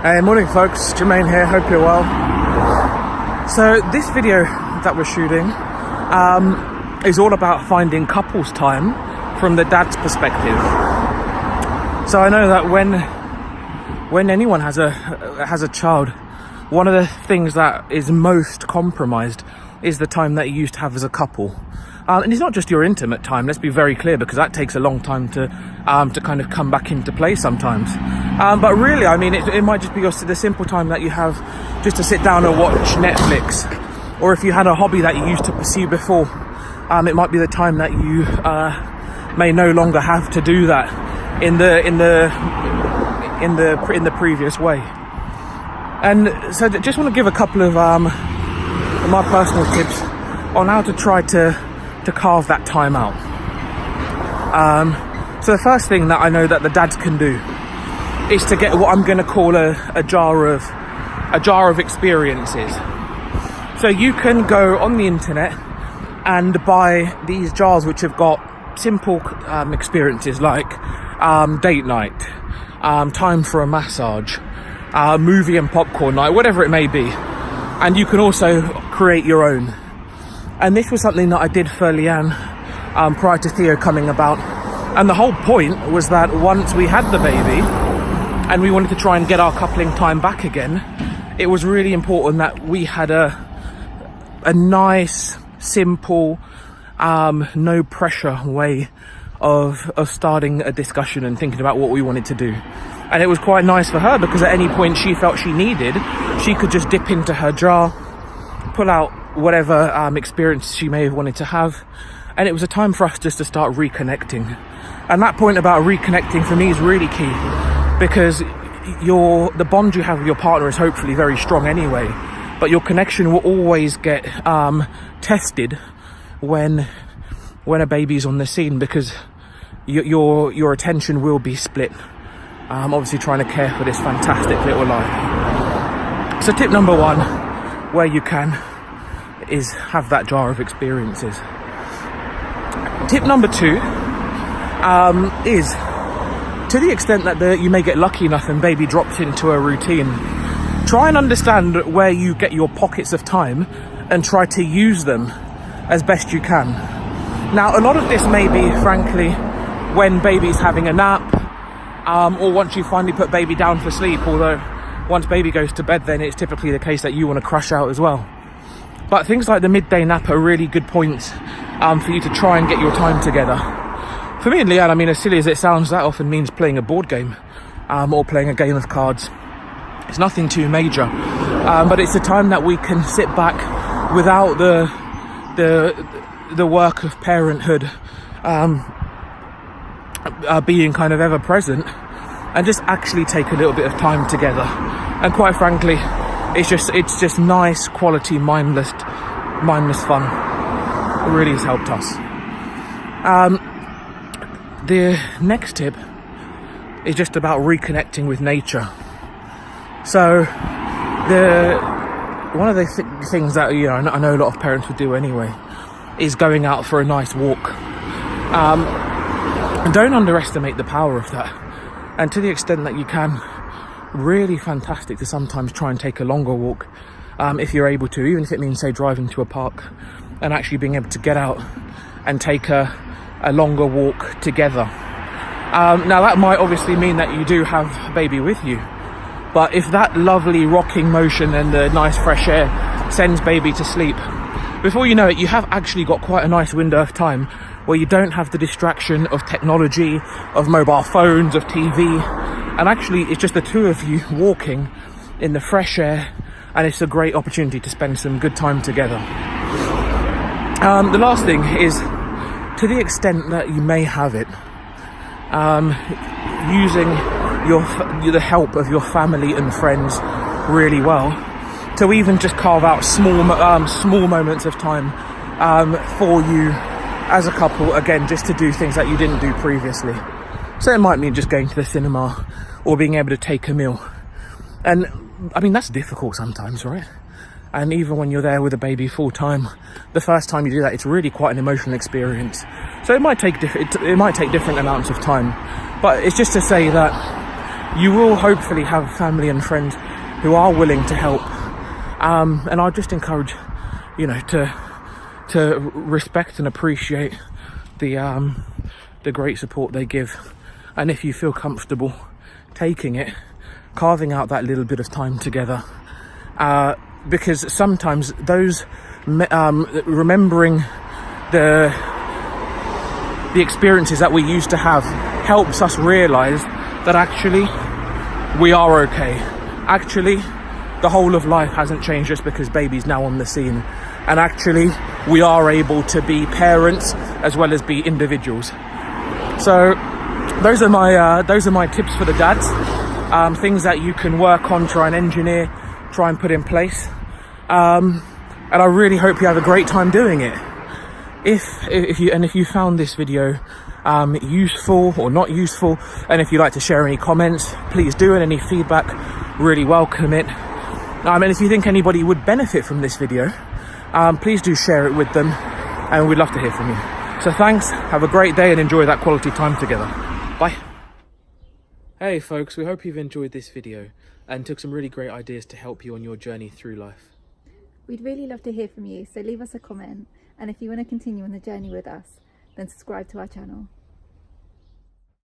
Hey, morning folks, Jamain here, hope you're well. So this video that we're shooting is all about finding couples time from the dad's perspective. So I know that when anyone has a child, one of the things that is most compromised is the time that you used to have as a couple. And it's not just your intimate time, let's be very clear, because that takes a long time to kind of come back into play sometimes. But really, I mean, it might just be the simple time that you have just to sit down and watch Netflix. Or if you had a hobby that you used to pursue before, it might be the time that you may no longer have to do that in the previous way. And so I just want to give a couple of my personal tips on how to try to carve that time out. So the first thing that I know that the dads can do is to get what I'm going to call a jar of experiences. So you can go on the internet and buy these jars which have got simple experiences like date night, time for a massage, movie and popcorn night, whatever it may be. And you can also create your own. And this was something that I did for Leanne prior to Theo coming about. And the whole point was that once we had the baby and we wanted to try and get our coupling time back again, it was really important that we had a nice, simple, no pressure way of starting a discussion and thinking about what we wanted to do. And it was quite nice for her because at any point she felt she needed, she could just dip into her jar, pull out whatever experience she may have wanted to have, and it was a time for us just to start reconnecting. And that point about reconnecting for me is really key, because the bond you have with your partner is hopefully very strong anyway, but your connection will always get tested when a baby's on the scene, because your attention will be split, obviously trying to care for this fantastic little life. So tip number one, where you can, is have that jar of experiences. Tip number two is, to the extent that you may get lucky enough and baby drops into a routine, try and understand where you get your pockets of time and try to use them as best you can. Now, a lot of this may be, frankly, when baby's having a nap, or once you finally put baby down for sleep, although once baby goes to bed, then it's typically the case that you want to crash out as well. But things like the midday nap are really good points for you to try and get your time together. For me and Leanne, I mean, as silly as it sounds, that often means playing a board game or playing a game of cards. It's nothing too major, but it's a time that we can sit back without the work of parenthood being kind of ever present, and just actually take a little bit of time together. And quite frankly, it's just nice, quality, mindless fun. It really has helped us. The next tip is just about reconnecting with nature. So one of the things that I know a lot of parents would do anyway is going out for a nice walk. And don't underestimate the power of that. And to the extent that you can, really fantastic to sometimes try and take a longer walk if you're able to, even if it means, say, driving to a park and actually being able to get out and take a longer walk together. Now that might obviously mean that you do have baby with you, but if that lovely rocking motion and the nice fresh air sends baby to sleep, before you know it, you have actually got quite a nice window of time where you don't have the distraction of technology, of mobile phones, of TV, and actually it's just the two of you walking in the fresh air, and it's a great opportunity to spend some good time together. The last thing is, to the extent that you may have it, using the help of your family and friends really well to even just carve out small moments of time for you as a couple, again, just to do things that you didn't do previously. So it might mean just going to the cinema or being able to take a meal. And I mean, that's difficult sometimes, right? And even when you're there with a baby full time, the first time you do that, it's really quite an emotional experience. So it might take different amounts of time. But it's just to say that you will hopefully have family and friends who are willing to help. And I'll just encourage, you know, to respect and appreciate the great support they give. And if you feel comfortable taking it, carving out that little bit of time together, because sometimes those remembering the experiences that we used to have helps us realize that actually we are okay. Actually, the whole of life hasn't changed just because baby's now on the scene, and actually we are able to be parents as well as be individuals. So those are my tips for the dads, things that you can work on, try and engineer, try and put in place, and I really hope you have a great time doing it. If you found this video useful or not useful, and if you'd like to share any comments, please do, and any feedback, really welcome it. And if you think anybody would benefit from this video, please do share it with them, and we'd love to hear from you. So thanks, have a great day, and enjoy that quality time together. Bye. Hey folks, we hope you've enjoyed this video and took some really great ideas to help you on your journey through life. We'd really love to hear from you, so leave us a comment, and if you want to continue on the journey with us, then subscribe to our channel.